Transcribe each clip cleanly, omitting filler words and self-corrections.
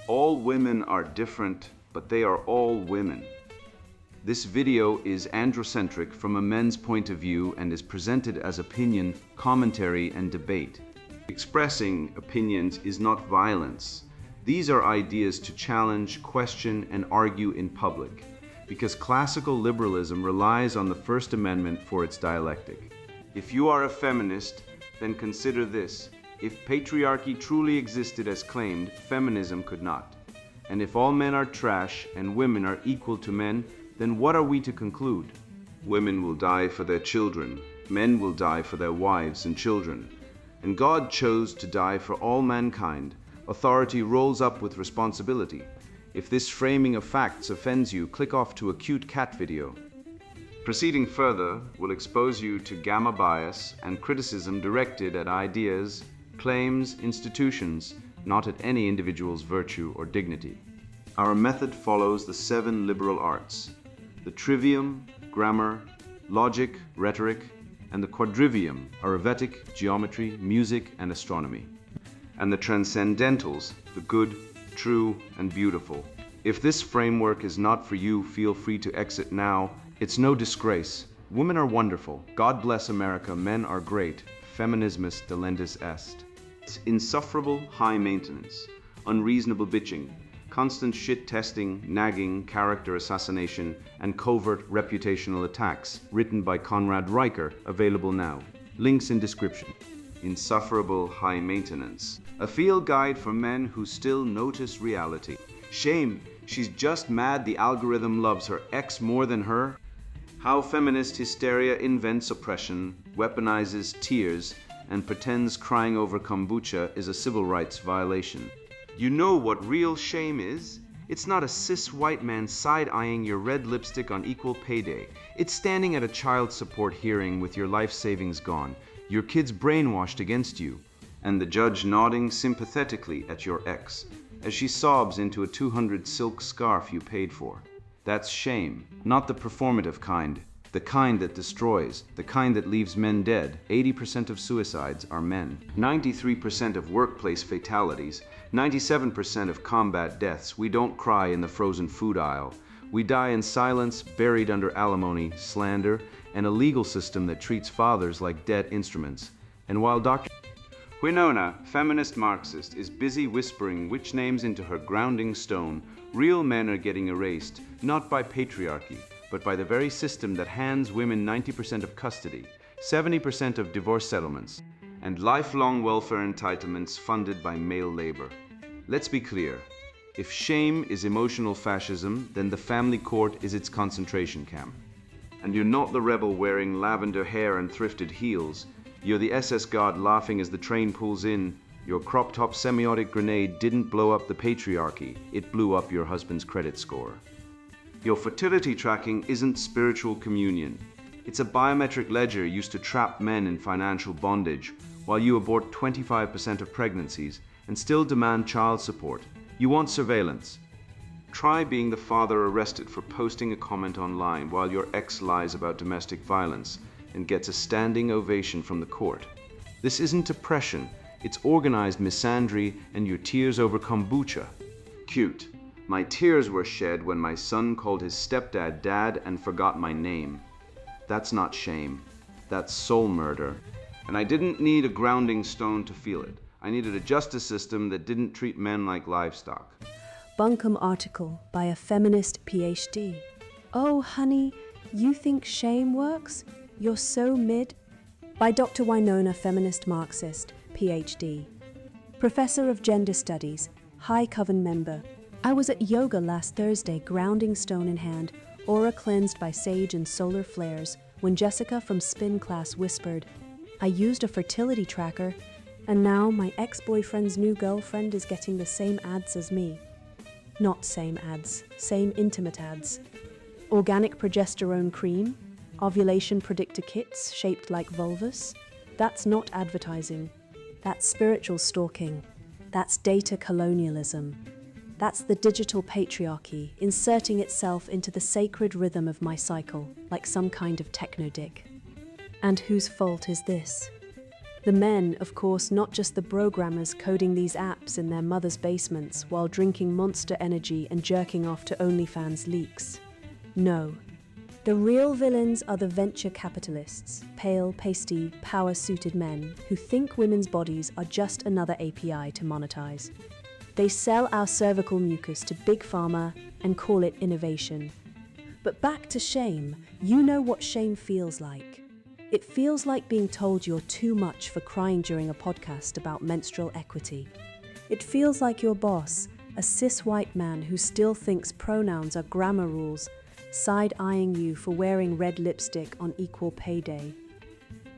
All women are different, but they are all women. This video is androcentric from a men's point of view and is presented as opinion, commentary, and debate. Expressing opinions is not violence. These are ideas to challenge, question, and argue in public, because classical liberalism relies on the First Amendment for its dialectic. If you are a feminist, then consider this. If patriarchy truly existed as claimed, feminism could not. And if all men are trash and women are equal to men, then what are we to conclude? Women will die for their children, men will die for their wives and children. And God chose to die for all mankind. Authority rolls up with responsibility. If this framing of facts offends you, click off to a cute cat video. Proceeding further will expose you to gamma bias and criticism directed at ideas, claims, institutions, not at any individual's virtue or dignity. Our method follows the 7 liberal arts: the trivium, grammar, logic, rhetoric, and the quadrivium, Arabic, geometry, music, and astronomy, and the transcendentals, the good, true, and beautiful. If this framework is not for you, feel free to exit now. It's no disgrace. Women are wonderful. God bless America. Men are great. Feminismus delendis est. It's insufferable high maintenance, unreasonable bitching, constant shit testing, nagging, character assassination, and covert reputational attacks, written by Conrad Riker, available now. Links in description. Insufferable high maintenance. A field guide for men who still notice reality. Shame, she's just mad the algorithm loves her ex more than her. How feminist hysteria invents oppression, weaponizes tears, and pretends crying over kombucha is a civil rights violation. You know what real shame is? It's not a cis white man side-eyeing your red lipstick on equal pay day. It's standing at a child support hearing with your life savings gone, your kids brainwashed against you, and the judge nodding sympathetically at your ex as she sobs into a 200 silk scarf you paid for. That's shame, not the performative kind, the kind that destroys, the kind that leaves men dead. 80% of suicides are men. 93% of workplace fatalities, 97% of combat deaths. We don't cry in the frozen food aisle. We die in silence, buried under alimony, slander, and a legal system that treats fathers like dead instruments. And while Dr. Winona, feminist Marxist, is busy whispering witch names into her grounding stone, real men are getting erased, not by patriarchy, but by the very system that hands women 90% of custody, 70% of divorce settlements, and lifelong welfare entitlements funded by male labor. Let's be clear. If shame is emotional fascism, then the family court is its concentration camp. And you're not the rebel wearing lavender hair and thrifted heels. You're the SS god laughing as the train pulls in. Your crop-top semiotic grenade didn't blow up the patriarchy. It blew up your husband's credit score. Your fertility tracking isn't spiritual communion. It's a biometric ledger used to trap men in financial bondage, while you abort 25% of pregnancies and still demand child support. You want surveillance. Try being the father arrested for posting a comment online while your ex lies about domestic violence and gets a standing ovation from the court. This isn't oppression, it's organized misandry and your tears over kombucha. Cute. My tears were shed when my son called his stepdad dad and forgot my name. That's not shame. That's soul murder. And I didn't need a grounding stone to feel it. I needed a justice system that didn't treat men like livestock. Bunkum article by a feminist PhD. Oh, honey, you think shame works? You're so mid. By Dr. Winona, feminist Marxist, PhD. Professor of Gender Studies, High Coven member. I was at yoga last Thursday, grounding stone in hand, aura cleansed by sage and solar flares, when Jessica from spin class whispered, I used a fertility tracker, and now my ex-boyfriend's new girlfriend is getting the same ads as me. Not same ads, same intimate ads. Organic progesterone cream, ovulation predictor kits shaped like vulvas. That's not advertising. That's spiritual stalking. That's data colonialism. That's the digital patriarchy inserting itself into the sacred rhythm of my cycle, like some kind of techno-dick. And whose fault is this? The men, of course, not just the programmers coding these apps in their mothers' basements while drinking Monster Energy and jerking off to OnlyFans leaks. No. The real villains are the venture capitalists, pale, pasty, power-suited men who think women's bodies are just another API to monetize. They sell our cervical mucus to Big Pharma and call it innovation. But back to shame, you know what shame feels like. It feels like being told you're too much for crying during a podcast about menstrual equity. It feels like your boss, a cis white man who still thinks pronouns are grammar rules, side-eyeing you for wearing red lipstick on Equal Pay Day.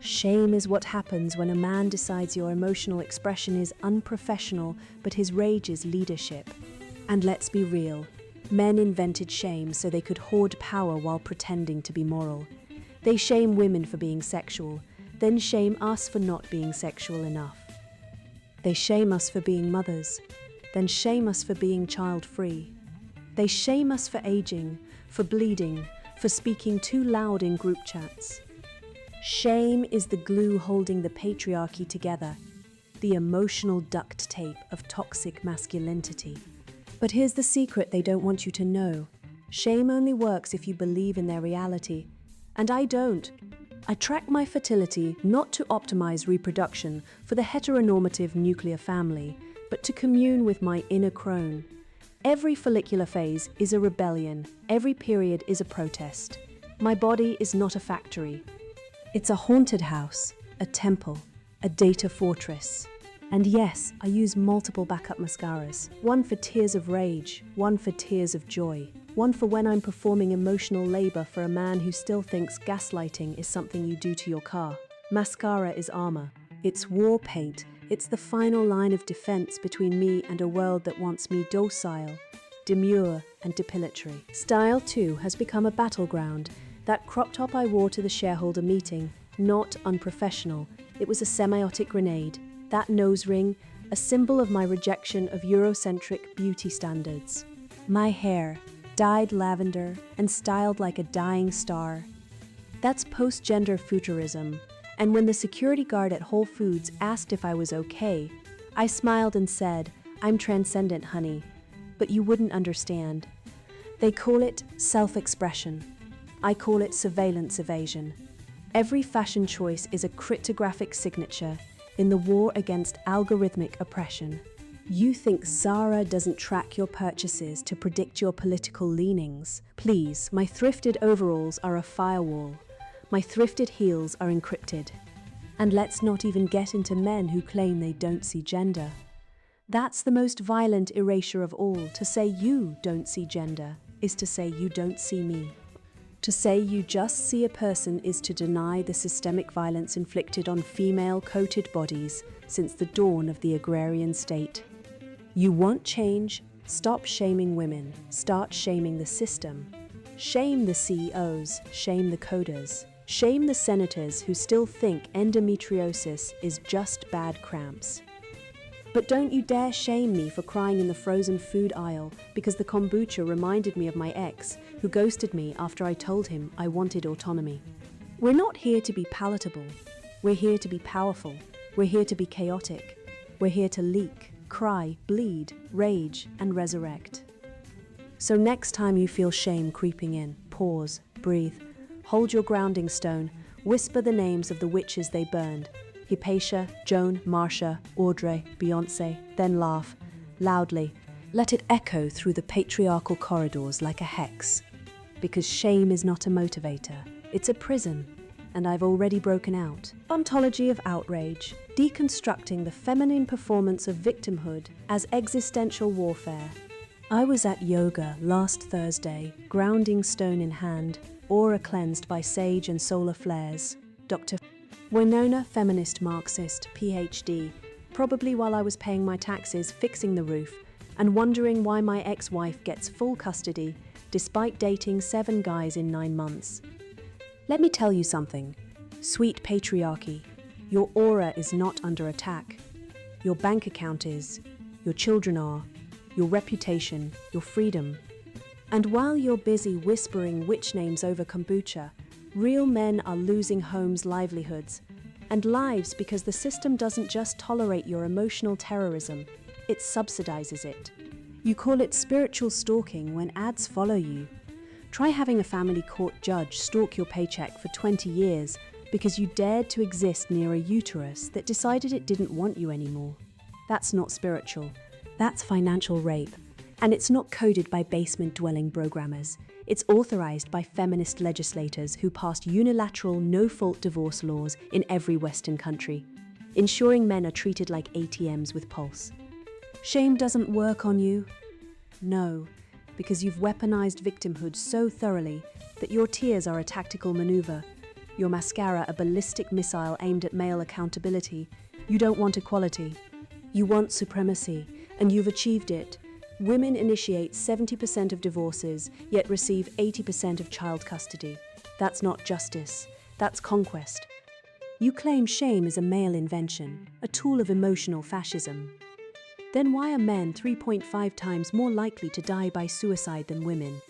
Shame is what happens when a man decides your emotional expression is unprofessional, but his rage is leadership. And let's be real, men invented shame so they could hoard power while pretending to be moral. They shame women for being sexual, then shame us for not being sexual enough. They shame us for being mothers, then shame us for being child-free. They shame us for aging, for bleeding, for speaking too loud in group chats. Shame is the glue holding the patriarchy together, the emotional duct tape of toxic masculinity. But here's the secret they don't want you to know. Shame only works if you believe in their reality. And I don't. I track my fertility not to optimize reproduction for the heteronormative nuclear family, but to commune with my inner crone. Every follicular phase is a rebellion. Every period is a protest. My body is not a factory. It's a haunted house, a temple, a data fortress. And yes, I use multiple backup mascaras. One for tears of rage, one for tears of joy. One for when I'm performing emotional labor for a man who still thinks gaslighting is something you do to your car. Mascara is armor. It's war paint. It's the final line of defense between me and a world that wants me docile, demure, and depilatory. Style, too, has become a battleground. That crop top I wore to the shareholder meeting, not unprofessional. It was a semiotic grenade. That nose ring, a symbol of my rejection of Eurocentric beauty standards. My hair, dyed lavender and styled like a dying star. That's post-gender futurism. And when the security guard at Whole Foods asked if I was okay, I smiled and said, "I'm transcendent, honey." But you wouldn't understand. They call it self-expression. I call it surveillance evasion. Every fashion choice is a cryptographic signature in the war against algorithmic oppression. You think Zara doesn't track your purchases to predict your political leanings? Please, my thrifted overalls are a firewall. My thrifted heels are encrypted. And let's not even get into men who claim they don't see gender. That's the most violent erasure of all. To say you don't see gender is to say you don't see me. To say you just see a person is to deny the systemic violence inflicted on female-coated bodies since the dawn of the agrarian state. You want change? Stop shaming women. Start shaming the system. Shame the CEOs. Shame the coders. Shame the senators who still think endometriosis is just bad cramps. But don't you dare shame me for crying in the frozen food aisle because the kombucha reminded me of my ex who ghosted me after I told him I wanted autonomy. We're not here to be palatable. We're here to be powerful. We're here to be chaotic. We're here to leak, cry, bleed, rage, and resurrect. So next time you feel shame creeping in, pause, breathe, hold your grounding stone, whisper the names of the witches they burned. Hypatia, Joan, Marcia, Audrey, Beyoncé, then laugh, loudly. Let it echo through the patriarchal corridors like a hex. Because shame is not a motivator, it's a prison, and I've already broken out. Ontology of outrage, deconstructing the feminine performance of victimhood as existential warfare. I was at yoga last Thursday, grounding stone in hand, aura cleansed by sage and solar flares. Dr. Winona, feminist Marxist, PhD, probably while I was paying my taxes, fixing the roof, and wondering why my ex-wife gets full custody despite dating 7 guys in 9 months. Let me tell you something. Sweet patriarchy, your aura is not under attack. Your bank account is, your children are, your reputation, your freedom. And while you're busy whispering witch names over kombucha, real men are losing homes, livelihoods, and lives because the system doesn't just tolerate your emotional terrorism, it subsidizes it. You call it spiritual stalking when ads follow you. Try having a family court judge stalk your paycheck for 20 years because you dared to exist near a uterus that decided it didn't want you anymore. That's not spiritual. That's financial rape. And it's not coded by basement-dwelling programmers. It's authorized by feminist legislators who passed unilateral, no-fault divorce laws in every Western country, ensuring men are treated like ATMs with pulse. Shame doesn't work on you. No, because you've weaponized victimhood so thoroughly that your tears are a tactical maneuver, your mascara a ballistic missile aimed at male accountability. You don't want equality. You want supremacy, and you've achieved it. Women initiate 70% of divorces, yet receive 80% of child custody. That's not justice. That's conquest. You claim shame is a male invention, a tool of emotional fascism. Then why are men 3.5 times more likely to die by suicide than women?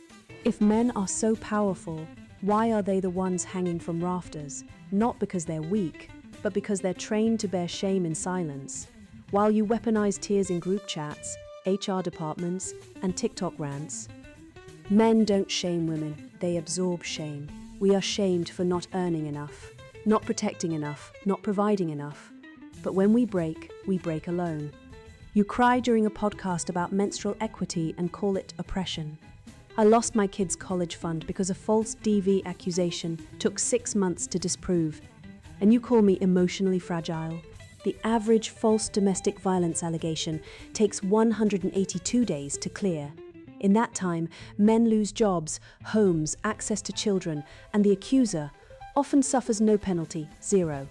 If men are so powerful, why are they the ones hanging from rafters? Not because they're weak, but because they're trained to bear shame in silence. While you weaponize tears in group chats, HR departments, and TikTok rants. Men don't shame women, they absorb shame. We are shamed for not earning enough, not protecting enough, not providing enough. But when we break alone. You cry during a podcast about menstrual equity and call it oppression. I lost my kid's college fund because a false DV accusation took 6 months to disprove, and you call me emotionally fragile. The average false domestic violence allegation takes 182 days to clear. In that time, men lose jobs, homes, access to children, and the accuser often suffers no penalty, zero.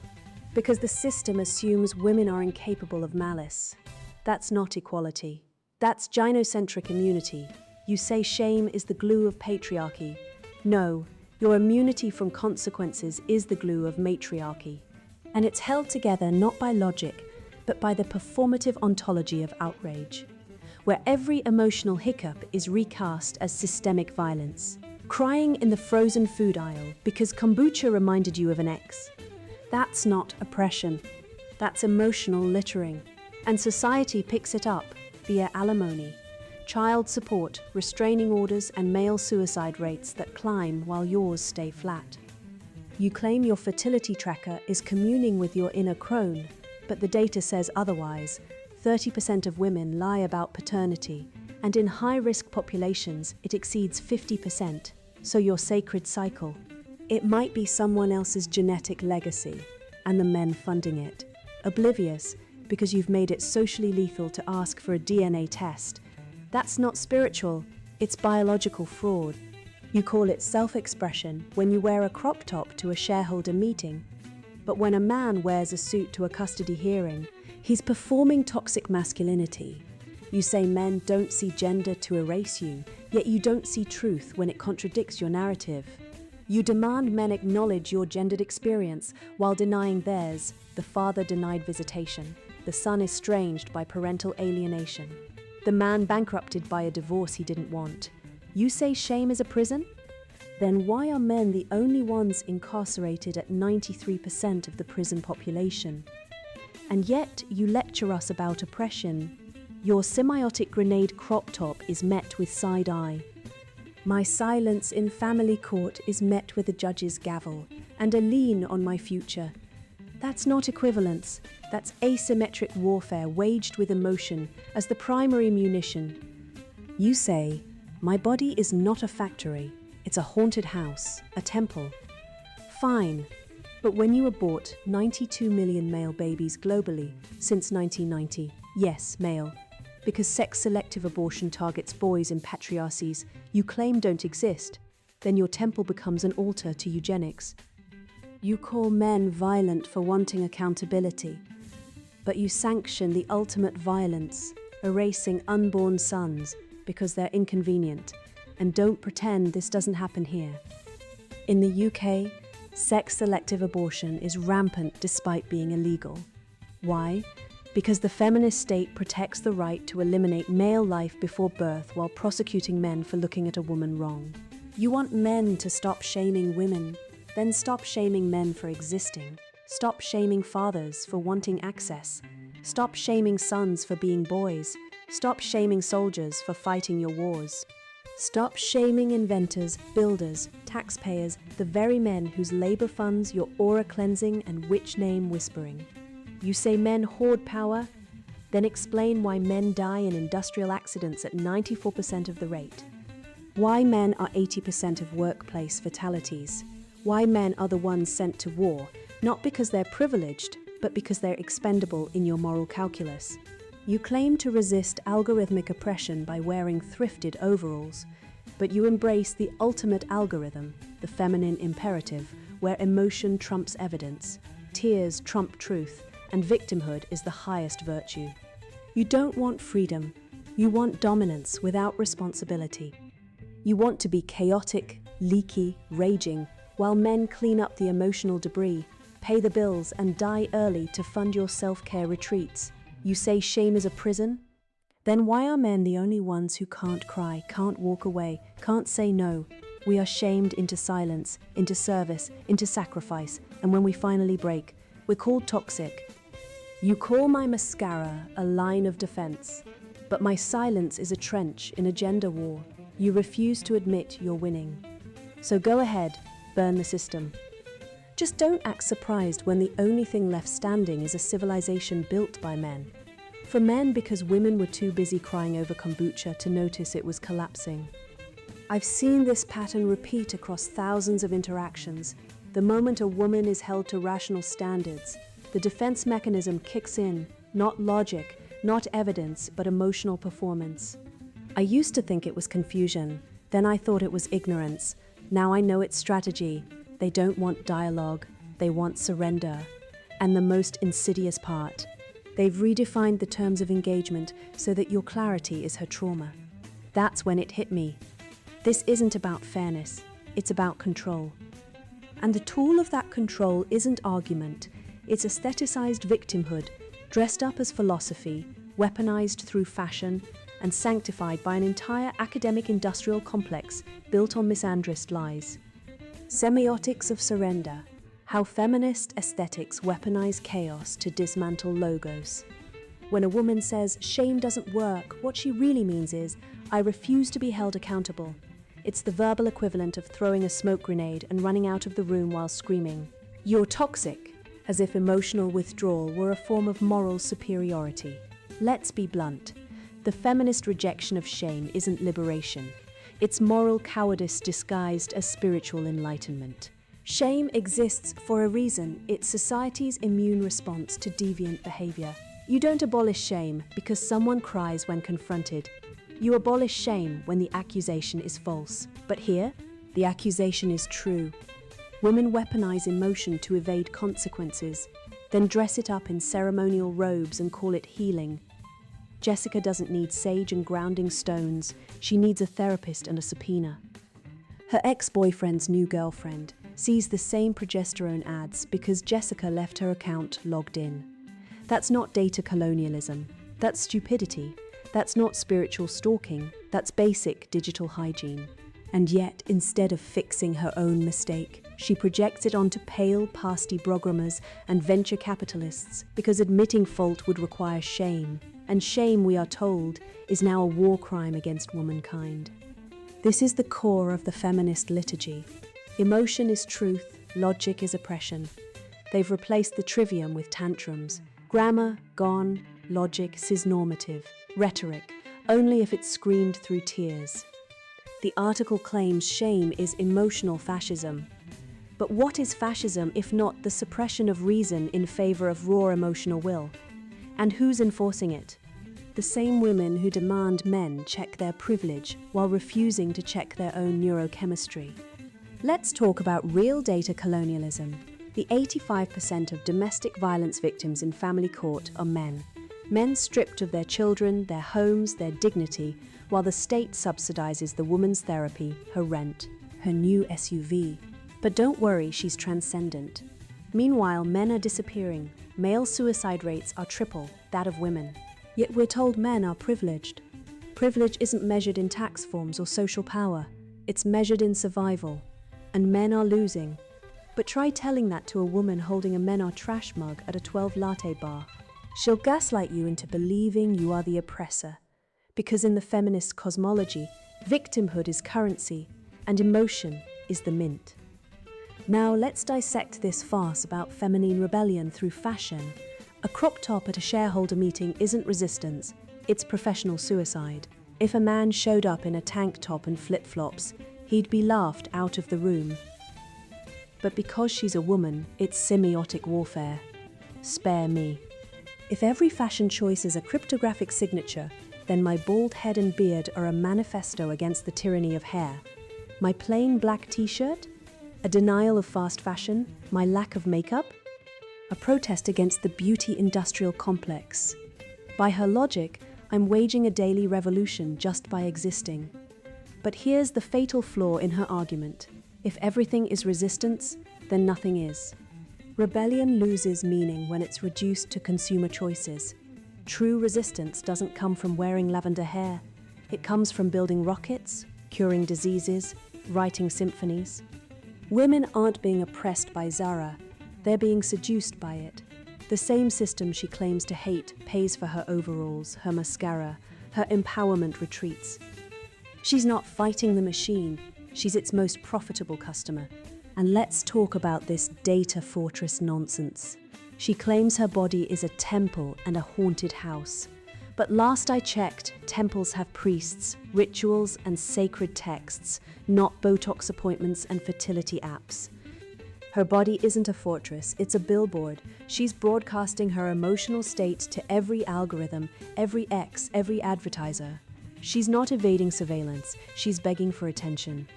Because the system assumes women are incapable of malice. That's not equality. That's gynocentric immunity. You say shame is the glue of patriarchy. No, your immunity from consequences is the glue of matriarchy. And it's held together not by logic, but by the performative ontology of outrage, where every emotional hiccup is recast as systemic violence. Crying in the frozen food aisle because kombucha reminded you of an ex. That's not oppression. That's emotional littering. And society picks it up via alimony, child support, restraining orders, and male suicide rates that climb while yours stay flat. You claim your fertility tracker is communing with your inner crone, but the data says otherwise. 30% of women lie about paternity, and in high-risk populations, it exceeds 50%. So your sacred cycle. It might be someone else's genetic legacy, and the men funding it. Oblivious, because you've made it socially lethal to ask for a DNA test. That's not spiritual, it's biological fraud. You call it self-expression when you wear a crop top to a shareholder meeting. But when a man wears a suit to a custody hearing, he's performing toxic masculinity. You say men don't see gender to erase you, yet you don't see truth when it contradicts your narrative. You demand men acknowledge your gendered experience while denying theirs, the father denied visitation, the son estranged by parental alienation, the man bankrupted by a divorce he didn't want. You say shame is a prison? Then why are men the only ones incarcerated at 93% of the prison population? And yet you lecture us about oppression. Your semiotic grenade crop top is met with side eye. My silence in family court is met with a judge's gavel and a lien on my future. That's not equivalence. That's asymmetric warfare waged with emotion as the primary munition. You say, my body is not a factory, it's a haunted house, a temple. Fine, but when you abort 92 million male babies globally since 1990, yes, male, because sex-selective abortion targets boys in patriarchies you claim don't exist, then your temple becomes an altar to eugenics. You call men violent for wanting accountability, but you sanction the ultimate violence, erasing unborn sons because they're inconvenient, and don't pretend this doesn't happen here. In the UK, sex-selective abortion is rampant despite being illegal. Why? Because the feminist state protects the right to eliminate male life before birth while prosecuting men for looking at a woman wrong. You want men to stop shaming women, then stop shaming men for existing. Stop shaming fathers for wanting access. Stop shaming sons for being boys. Stop shaming soldiers for fighting your wars. Stop shaming inventors, builders, taxpayers, the very men whose labor funds your aura cleansing and witch name whispering. You say men hoard power? Then explain why men die in industrial accidents at 94% of the rate. Why men are 80% of workplace fatalities. Why men are the ones sent to war, not because they're privileged, but because they're expendable in your moral calculus. You claim to resist algorithmic oppression by wearing thrifted overalls, but you embrace the ultimate algorithm, the feminine imperative, where emotion trumps evidence, tears trump truth, and victimhood is the highest virtue. You don't want freedom. You want dominance without responsibility. You want to be chaotic, leaky, raging, while men clean up the emotional debris, pay the bills, and die early to fund your self-care retreats. You say shame is a prison? Then why are men the only ones who can't cry, can't walk away, can't say no? We are shamed into silence, into service, into sacrifice, and when we finally break, we're called toxic. You call my mascara a line of defense, but my silence is a trench in a gender war. You refuse to admit you're winning. So go ahead, burn the system. Just don't act surprised when the only thing left standing is a civilization built by men. For men because women were too busy crying over kombucha to notice it was collapsing. I've seen this pattern repeat across thousands of interactions. The moment a woman is held to rational standards, the defense mechanism kicks in, not logic, not evidence, but emotional performance. I used to think it was confusion, then I thought it was ignorance. Now I know it's strategy. They don't want dialogue, they want surrender. And the most insidious part, they've redefined the terms of engagement so that your clarity is her trauma. That's when it hit me. This isn't about fairness, it's about control. And the tool of that control isn't argument, it's aestheticized victimhood, dressed up as philosophy, weaponized through fashion, and sanctified by an entire academic industrial complex built on misandrist lies. Semiotics of surrender, how feminist aesthetics weaponize chaos to dismantle logos. When a woman says shame doesn't work, what she really means is, I refuse to be held accountable. It's the verbal equivalent of throwing a smoke grenade and running out of the room while screaming, "You're toxic," as if emotional withdrawal were a form of moral superiority. Let's be blunt. The feminist rejection of shame isn't liberation. It's moral cowardice disguised as spiritual enlightenment. Shame exists for a reason. It's society's immune response to deviant behavior. You don't abolish shame because someone cries when confronted. You abolish shame when the accusation is false. But here, the accusation is true. Women weaponize emotion to evade consequences, then dress it up in ceremonial robes and call it healing. Jessica doesn't need sage and grounding stones. She needs a therapist and a subpoena. Her ex-boyfriend's new girlfriend sees the same progesterone ads because Jessica left her account logged in. That's not data colonialism. That's stupidity. That's not spiritual stalking. That's basic digital hygiene. And yet, instead of fixing her own mistake, she projects it onto pale, pasty programmers and venture capitalists because admitting fault would require shame. And shame, we are told, is now a war crime against womankind. This is the core of the feminist liturgy. Emotion is truth, logic is oppression. They've replaced the trivium with tantrums. Grammar, gone, logic, cisnormative. Rhetoric, only if it's screamed through tears. The article claims shame is emotional fascism. But what is fascism if not the suppression of reason in favor of raw emotional will? And who's enforcing it? The same women who demand men check their privilege while refusing to check their own neurochemistry. Let's talk about real data colonialism. The 85% of domestic violence victims in family court are men. Men stripped of their children, their homes, their dignity, while the state subsidizes the woman's therapy, her rent, her new SUV. But don't worry, she's transcendent. Meanwhile, men are disappearing. Male suicide rates are triple that of women. Yet we're told men are privileged. Privilege isn't measured in tax forms or social power. It's measured in survival. And men are losing. But try telling that to a woman holding a Menor trash mug at a 12 latte bar. She'll gaslight you into believing you are the oppressor. Because in the feminist cosmology, victimhood is currency and emotion is the mint. Now let's dissect this farce about feminine rebellion through fashion. A crop top at a shareholder meeting isn't resistance, it's professional suicide. If a man showed up in a tank top and flip-flops, he'd be laughed out of the room. But because she's a woman, it's semiotic warfare. Spare me. If every fashion choice is a cryptographic signature, then my bald head and beard are a manifesto against the tyranny of hair. My plain black t-shirt? A denial of fast fashion? My lack of makeup? A protest against the beauty industrial complex. By her logic, I'm waging a daily revolution just by existing. But here's the fatal flaw in her argument. If everything is resistance, then nothing is. Rebellion loses meaning when it's reduced to consumer choices. True resistance doesn't come from wearing lavender hair. It comes from building rockets, curing diseases, writing symphonies. Women aren't being oppressed by Zara, they're being seduced by it. The same system she claims to hate pays for her overalls, her mascara, her empowerment retreats. She's not fighting the machine, she's its most profitable customer. And let's talk about this data fortress nonsense. She claims her body is a temple and a haunted house. But last I checked, temples have priests, rituals, and sacred texts, not Botox appointments and fertility apps. Her body isn't a fortress, it's a billboard. She's broadcasting her emotional state to every algorithm, every ex, every advertiser. She's not evading surveillance, she's begging for attention.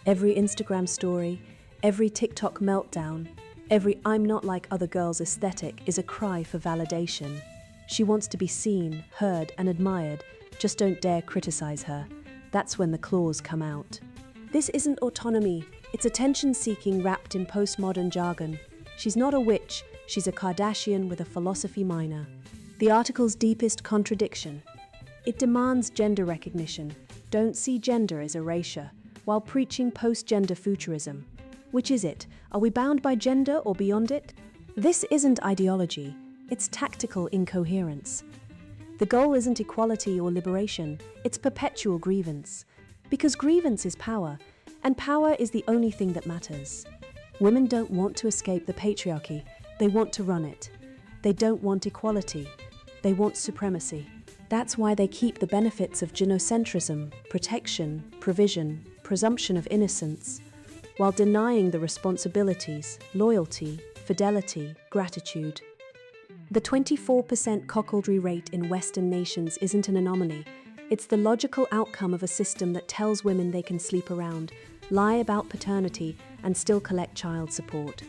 Every Instagram story, every TikTok meltdown, every I'm not like other girls aesthetic is a cry for validation. She wants to be seen, heard, and admired. Just don't dare criticize her. That's when the claws come out. This isn't autonomy. It's attention-seeking wrapped in postmodern jargon. She's not a witch. She's a Kardashian with a philosophy minor. The article's deepest contradiction. It demands gender recognition. Don't see gender as erasure, while preaching post-gender futurism. Which is it? Are we bound by gender or beyond it? This isn't ideology. It's tactical incoherence. The goal isn't equality or liberation, it's perpetual grievance. Because grievance is power, and power is the only thing that matters. Women don't want to escape the patriarchy, they want to run it. They don't want equality, they want supremacy. That's why they keep the benefits of gynocentrism, protection, provision, presumption of innocence, while denying the responsibilities, loyalty, fidelity, gratitude. The 24% cuckoldry rate in Western nations isn't an anomaly. It's the logical outcome of a system that tells women they can sleep around, lie about paternity, and still collect child support.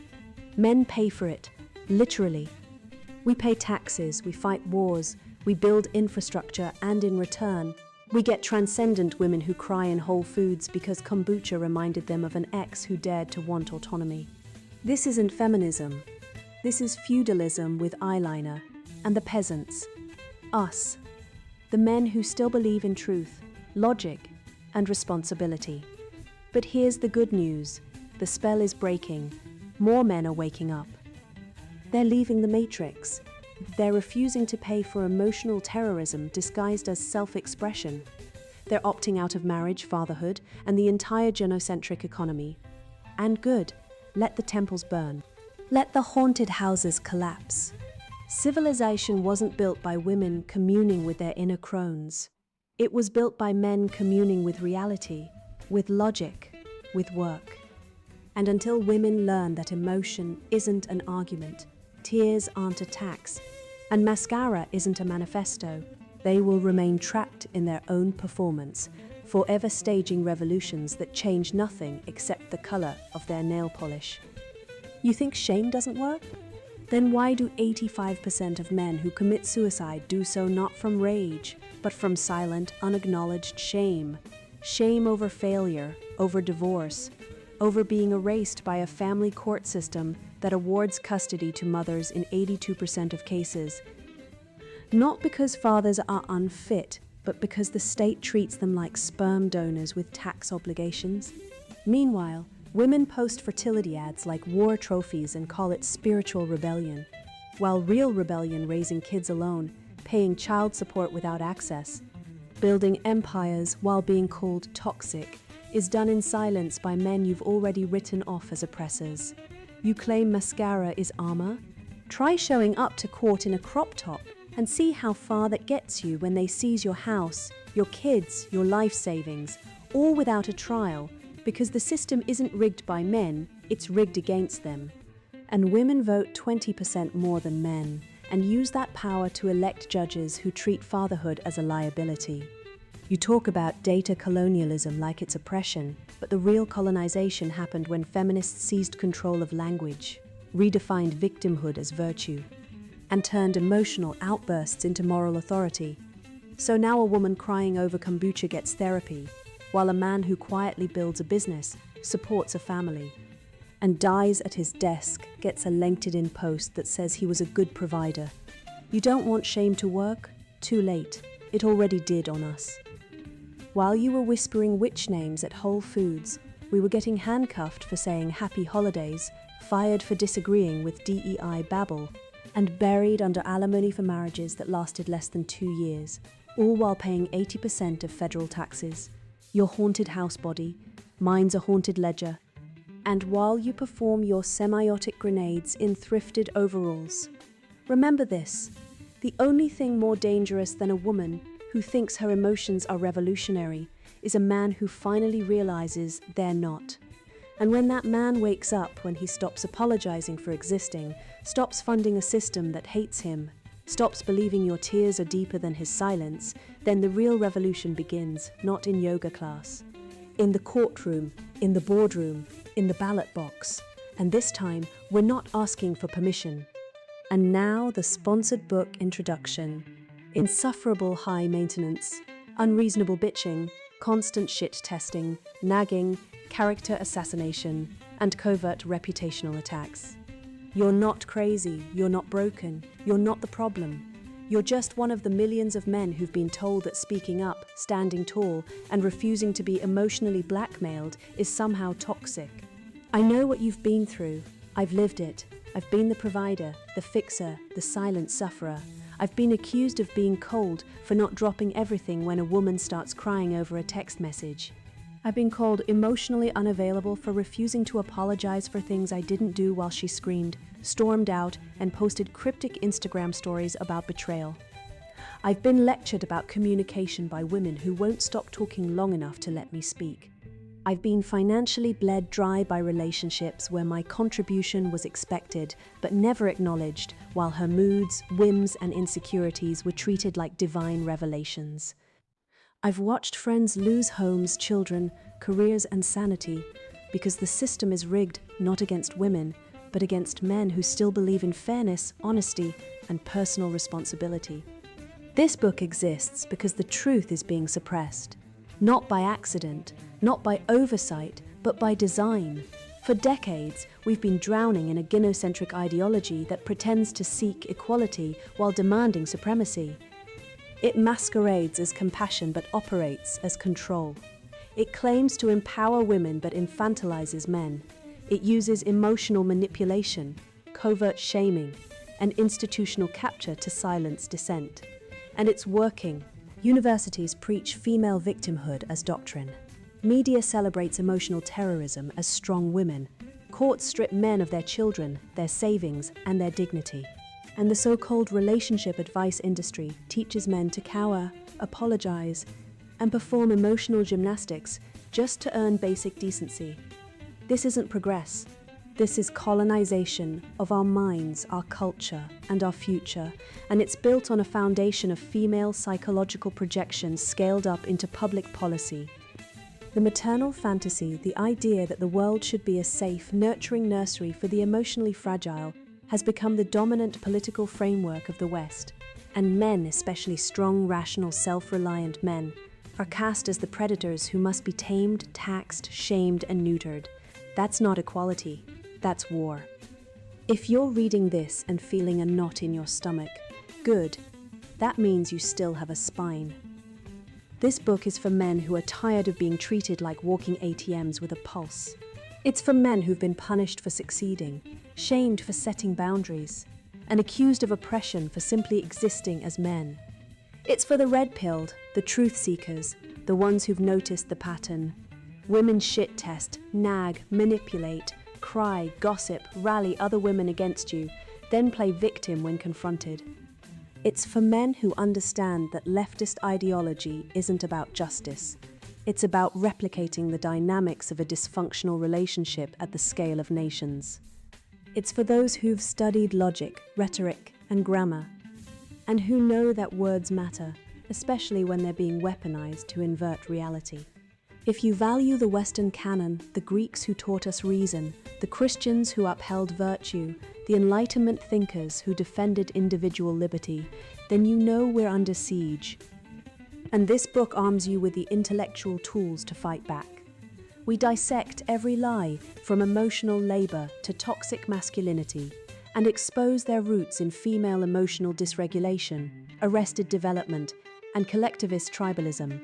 Men pay for it, literally. We pay taxes, we fight wars, we build infrastructure, and in return, we get transcendent women who cry in Whole Foods because kombucha reminded them of an ex who dared to want autonomy. This isn't feminism. This is feudalism with eyeliner, and the peasants, us, the men who still believe in truth, logic, and responsibility. But here's the good news, the spell is breaking, more men are waking up. They're leaving the matrix, they're refusing to pay for emotional terrorism disguised as self-expression. They're opting out of marriage, fatherhood, and the entire gynocentric economy. And good, let the temples burn. Let the haunted houses collapse. Civilization wasn't built by women communing with their inner crones. It was built by men communing with reality, with logic, with work. And until women learn that emotion isn't an argument, tears aren't a tax, and mascara isn't a manifesto, they will remain trapped in their own performance, forever staging revolutions that change nothing except the color of their nail polish. You think shame doesn't work? Then why do 85% of men who commit suicide do so not from rage, but from silent, unacknowledged shame? Shame over failure, over divorce, over being erased by a family court system that awards custody to mothers in 82% of cases. Not because fathers are unfit, but because the state treats them like sperm donors with tax obligations. Meanwhile, Women post fertility ads like war trophies and call it spiritual rebellion, while real rebellion, raising kids alone, paying child support without access, building empires while being called toxic, is done in silence by men you've already written off as oppressors. You claim mascara is armor? Try showing up to court in a crop top and see how far that gets you when they seize your house, your kids, your life savings, all without a trial, because the system isn't rigged by men, it's rigged against them. And women vote 20% more than men and use that power to elect judges who treat fatherhood as a liability. You talk about data colonialism like it's oppression, but the real colonization happened when feminists seized control of language, redefined victimhood as virtue, and turned emotional outbursts into moral authority. So now a woman crying over kombucha gets therapy, while a man who quietly builds a business supports a family and dies at his desk gets a LinkedIn post that says he was a good provider. You don't want shame to work? Too late. It already did on us. While you were whispering witch names at Whole Foods, we were getting handcuffed for saying happy holidays, fired for disagreeing with DEI babble, and buried under alimony for marriages that lasted less than 2 years, all while paying 80% of federal taxes. Your haunted house body, mine's a haunted ledger, and while you perform your semiotic grenades in thrifted overalls. Remember this: the only thing more dangerous than a woman who thinks her emotions are revolutionary is a man who finally realizes they're not. And when that man wakes up, when he stops apologizing for existing, stops funding a system that hates him, stops believing your tears are deeper than his silence, then the real revolution begins, not in yoga class, in the courtroom, in the boardroom, in the ballot box. And this time, we're not asking for permission. And now the sponsored book introduction. Insufferable high maintenance, unreasonable bitching, constant shit testing, nagging, character assassination, and covert reputational attacks. You're not crazy, you're not broken, you're not the problem. You're just one of the millions of men who've been told that speaking up, standing tall, and refusing to be emotionally blackmailed is somehow toxic. I know what you've been through. I've lived it. I've been the provider, the fixer, the silent sufferer. I've been accused of being cold for not dropping everything when a woman starts crying over a text message. I've been called emotionally unavailable for refusing to apologize for things I didn't do while she screamed, stormed out, and posted cryptic Instagram stories about betrayal. I've been lectured about communication by women who won't stop talking long enough to let me speak. I've been financially bled dry by relationships where my contribution was expected but never acknowledged, while her moods, whims, and insecurities were treated like divine revelations. I've watched friends lose homes, children, careers, and sanity because the system is rigged not against women, but against men who still believe in fairness, honesty, and personal responsibility. This book exists because the truth is being suppressed, not by accident, not by oversight, but by design. For decades, we've been drowning in a gynocentric ideology that pretends to seek equality while demanding supremacy. It masquerades as compassion but operates as control. It claims to empower women but infantilizes men. It uses emotional manipulation, covert shaming, and institutional capture to silence dissent. And it's working. Universities preach female victimhood as doctrine. Media celebrates emotional terrorism as strong women. Courts strip men of their children, their savings, and their dignity. And the so-called relationship advice industry teaches men to cower, apologize, and perform emotional gymnastics just to earn basic decency. This isn't progress. This is colonization of our minds, our culture, and our future, and it's built on a foundation of female psychological projections scaled up into public policy. The maternal fantasy, the idea that the world should be a safe, nurturing nursery for the emotionally fragile, has become the dominant political framework of the West, and men, especially strong, rational, self-reliant men, are cast as the predators who must be tamed, taxed, shamed, and neutered. That's not equality, that's war. If you're reading this and feeling a knot in your stomach, good. That means you still have a spine. This book is for men who are tired of being treated like walking ATMs with a pulse. It's for men who've been punished for succeeding, shamed for setting boundaries, and accused of oppression for simply existing as men. It's for the red-pilled, the truth seekers, the ones who've noticed the pattern. Women shit test, nag, manipulate, cry, gossip, rally other women against you, then play victim when confronted. It's for men who understand that leftist ideology isn't about justice. It's about replicating the dynamics of a dysfunctional relationship at the scale of nations. It's for those who've studied logic, rhetoric, and grammar, and who know that words matter, especially when they're being weaponized to invert reality. If you value the Western canon, the Greeks who taught us reason, the Christians who upheld virtue, the Enlightenment thinkers who defended individual liberty, then you know we're under siege. And this book arms you with the intellectual tools to fight back. We dissect every lie, from emotional labor to toxic masculinity, and expose their roots in female emotional dysregulation, arrested development, and collectivist tribalism.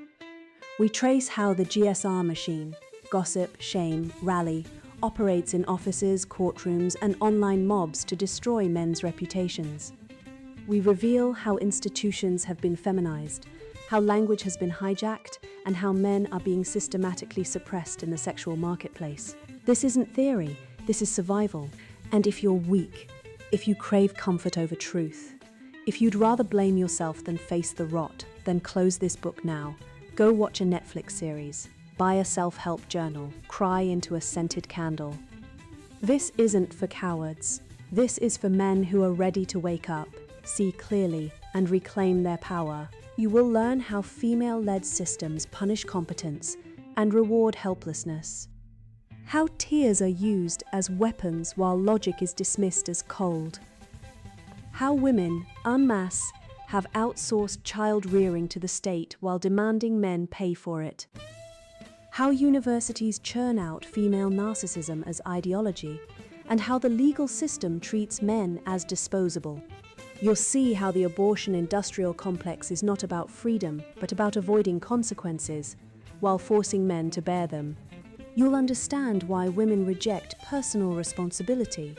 We trace how the GSR machine, gossip, shame, rally, operates in offices, courtrooms, and online mobs to destroy men's reputations. We reveal how institutions have been feminized, how language has been hijacked, and how men are being systematically suppressed in the sexual marketplace. This isn't theory, this is survival. And if you're weak, if you crave comfort over truth, if you'd rather blame yourself than face the rot, then close this book now. Go watch a Netflix series, buy a self-help journal, cry into a scented candle. This isn't for cowards. This is for men who are ready to wake up, see clearly, and reclaim their power. You will learn how female-led systems punish competence and reward helplessness. How tears are used as weapons while logic is dismissed as cold. How women, en masse, have outsourced child-rearing to the state while demanding men pay for it. How universities churn out female narcissism as ideology, and how the legal system treats men as disposable. You'll see how the abortion industrial complex is not about freedom, but about avoiding consequences, while forcing men to bear them. You'll understand why women reject personal responsibility,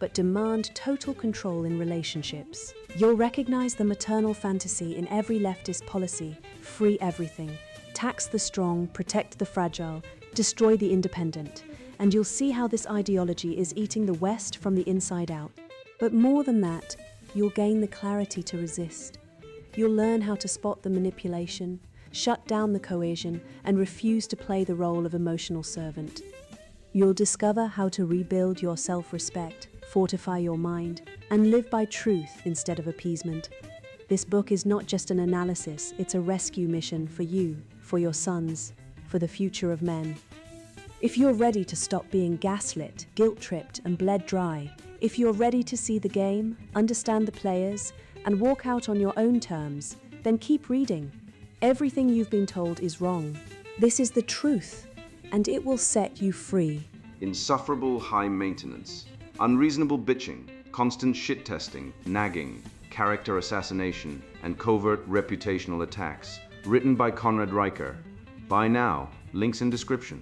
but demand total control in relationships. You'll recognize the maternal fantasy in every leftist policy: free everything, tax the strong, protect the fragile, destroy the independent. And you'll see how this ideology is eating the West from the inside out. But more than that, you'll gain the clarity to resist. You'll learn how to spot the manipulation, shut down the coercion, and refuse to play the role of emotional servant. You'll discover how to rebuild your self-respect, fortify your mind, and live by truth instead of appeasement. This book is not just an analysis, it's a rescue mission for you, for your sons, for the future of men. If you're ready to stop being gaslit, guilt-tripped, and bled dry, if you're ready to see the game, understand the players, and walk out on your own terms, then keep reading. Everything you've been told is wrong. This is the truth, and it will set you free. Insufferable high maintenance, unreasonable bitching, constant shit testing, nagging, character assassination, and covert reputational attacks. Written by Conrad Riker. Buy now. Links in description.